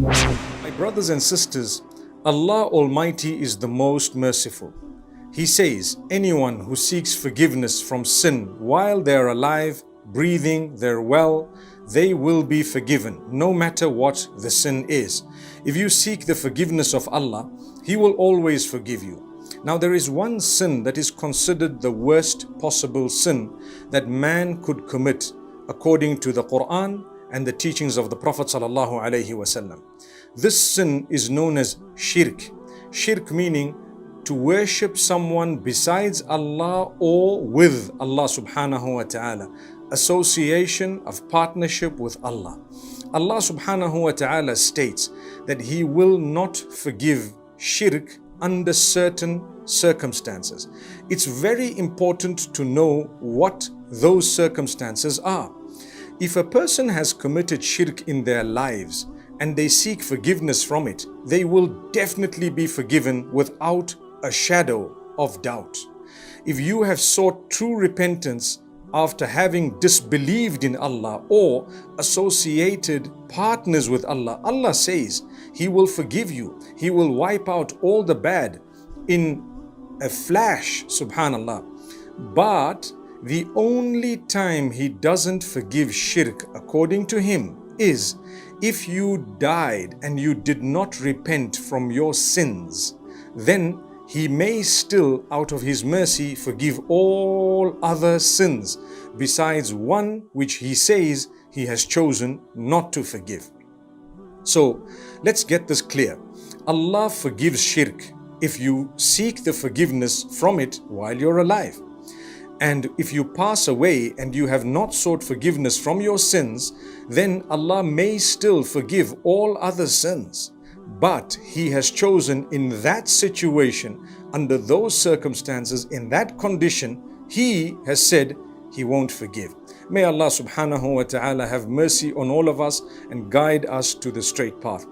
My brothers and sisters, Allah Almighty is the most merciful. He says, anyone who seeks forgiveness from sin while they're alive, breathing, they're well, they will be forgiven, no matter what the sin is. If you seek the forgiveness of Allah, He will always forgive you. Now there is one sin that is considered the worst possible sin that man could commit according to the Quran and the teachings of the Prophet ﷺ. This sin is known as shirk. Shirk meaning to worship someone besides Allah or with Allah subhanahu wa ta'ala. Association of partnership with Allah. Allah subhanahu wa ta'ala states that He will not forgive shirk under certain circumstances. It's very important to know what those circumstances are. If a person has committed shirk in their lives and they seek forgiveness from it, they will definitely be forgiven without a shadow of doubt. If you have sought true repentance after having disbelieved in Allah or associated partners with Allah, Allah says He will forgive you. He will wipe out all the bad in a flash, subhanallah. But the only time He doesn't forgive shirk, according to Him, is if you died and you did not repent from your sins. Then He may still, out of His mercy, forgive all other sins besides one which He says He has chosen not to forgive. So let's get this clear. Allah forgives shirk if you seek the forgiveness from it while you're alive. And if you pass away and you have not sought forgiveness from your sins, then Allah may still forgive all other sins. But He has chosen in that situation, under those circumstances, in that condition, He has said He won't forgive. May Allah subhanahu wa ta'ala have mercy on all of us and guide us to the straight path.